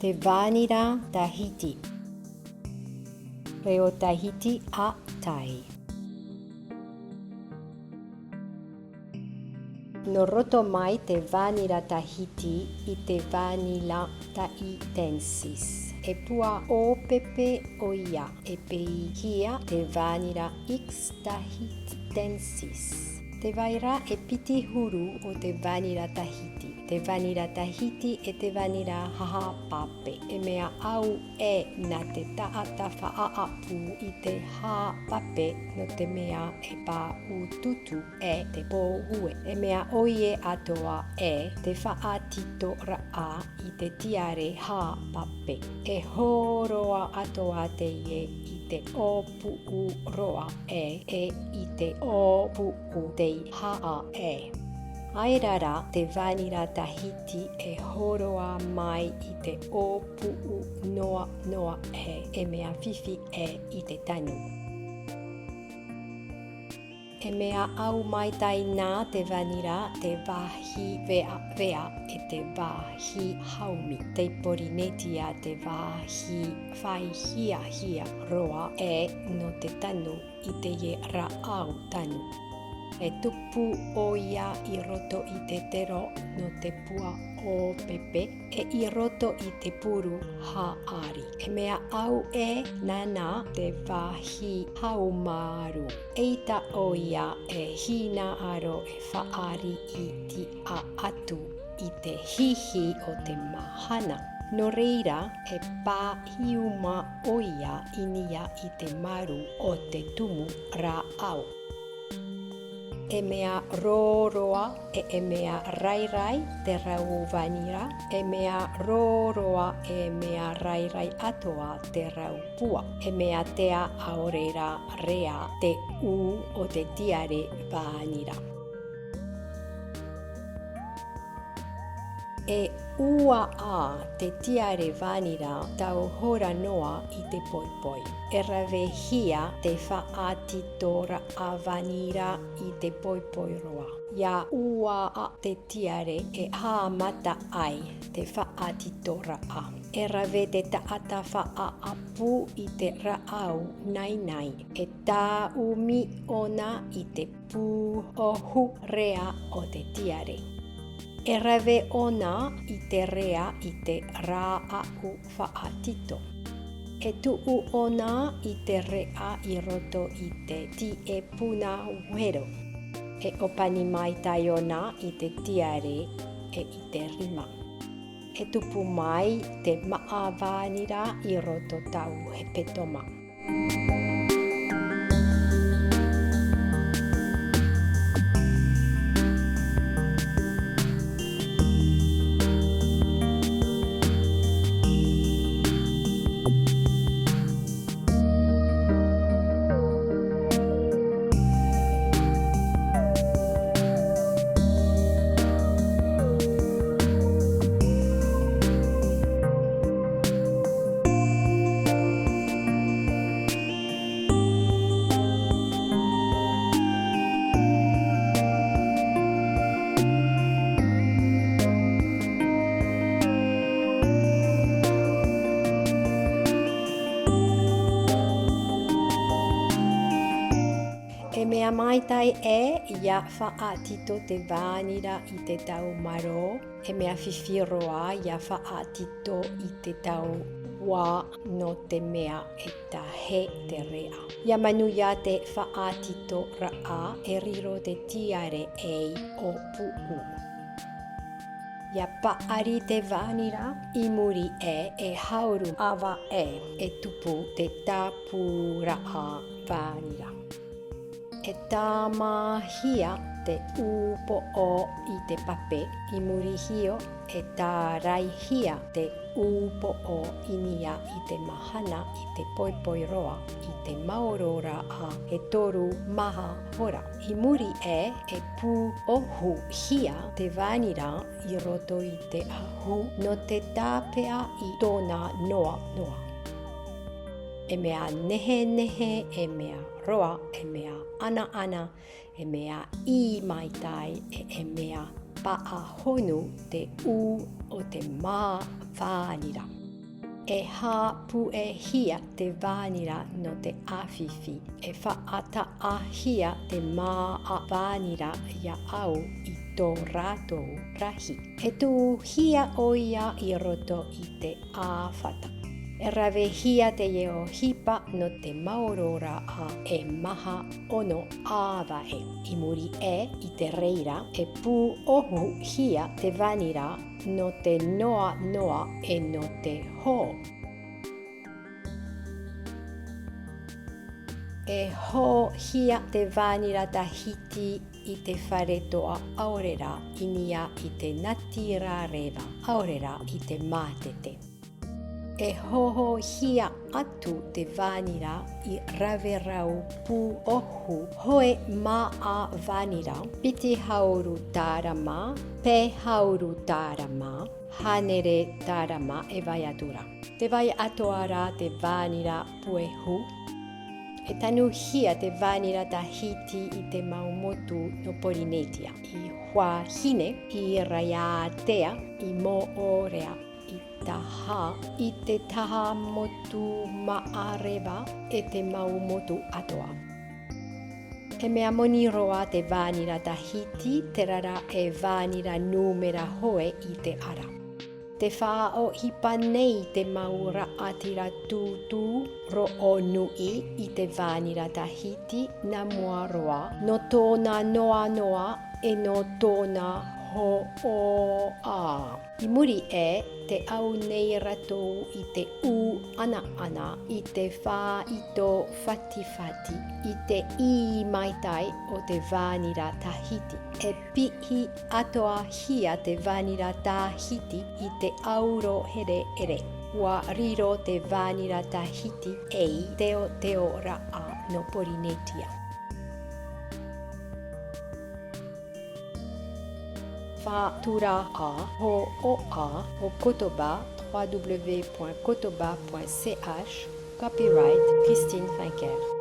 Te vanira Tahiti. Reo Tahiti a tai. No roto mai te vanira Tahiti I te vanila taitensis. E pua o pepe o ia. E pei hia te vanira X tahitensis. Te vaira e piti huru o te vanira Tahiti. Te vanira Tahiti e te vanira haha pape. E mea au e na te taata whaaapu I te ha pape no te mea e pā ututu e te pōhue. E mea oie atoa e te whaatito raa I te tiare ha pape. E horoa atoa te ie I te opu roa e I te opu te haa e. Airara te vanira Tahiti e horoa mai I te opu noa noa e mea whiwhi e I te tanu. E mea au mai tai nā te vanira te wahi vea vea e te wahi haumi. Te porinetia te wahi whai hia hia roa e no te tanu I te ye ra au tanu. E tupu o ia I roto I te tero no te pua o pepe e I roto I te puru haari. E mea au e nana te wahi haumaru. Eita o ia e hina aro e whaari I ti a atu I te hihi o te mahana. No reira e pā hiuma o ia inia I te maru o te tumu ra au. E mea rōroa e mea rairai te rau vanira. E mea rōroa e mea rairai atoa te rau pua. E mea tea aorera rea te u o te tiare vanira. E ua a te tiare vanira tau hora noa I te poipoi. E rave hia te whaatitora a vanira I te poipoi roa. Ia ua a te tiare e haamata ai te whaatitora a. E rave te taata whaapu I te raau nai nai. E tā umi ona I te pū ohu rea o te tiare. E rave ona I te rea I te rā au whaatito. E tuu ona I te rea I roto I te ti e puna wero. E opani mai tai ona I te tiare e I te rima. E tupu mai te maa vanira I roto tau he petoma. E mea maitai e ia whaatito te vanira I te tau maro. E mea whiwhiroa ia whaatito I te tau wā no te mea e tahe te rea. Ia manu ia te whaatito raa e riro te tiare ei o puu. Ia paari te vanira I muri e hauru awa e tupu te tāpū raa vanira. E tāmahia te upo o I te pape I muri hio e tā raihia te upo o inia I te mahana I te poipoi roa I te maorora a e toru maha hora. I muri e pū ohu hia te vanira I roto I te ahu no te tāpea I tōna noa noa. E mea nehe nehe, e mea roa, e mea ana ana, e mea I maitai, e mea paahonu te u o te mā whānira. E ha pu e hia te vanira no te awhiwhi. E whaata a hia te mā a vanira ia au i tō rātou rahi. E tū hia o ia i roto i te āwhata. E rawe hia te eo hipa no te maorora a e maha ono āwae. I muri e i te reira e pū ohu hia te vanira no te noa noa e no te ho. E ho hia te vanira tahiti i te wharetoa aorera inia i te ngati rārewa aorera i te mātete. E hoho hia atu te vanira i rawe rau pū ohu hoe mā a vanira piti hauru tārama, pe hauru tārama, hanere tārama e vai atura. Te vai atoa rā te vanira puehu. E tanu hia te vanira tahiti i te maumotu no Polinesia. I Huahine, i Raiatea, i Moorea, i taha, i te taha motu maarewa e te maumotu atoa. E mea moni roa te vanira tahiti, te rara e vanira numera hoe i te ara. Te wha o hipa nei te maura atira tūtū ro o nui i te vanira tahiti na mua roa no tōna noa noa e no tōna ho o a. I muri e te au nei ratou i te u ana ana i te wha i tō whati whati i te I maitai o te vanira tahiti. E pihi atoa hia te vanira tahiti i te auro here ere. Ua riro te vanira tahiti ei teo teo raa no Polinesia. Wha tura a ho o a o kotoba www.kotoba.ch. Copyright Christine Finker.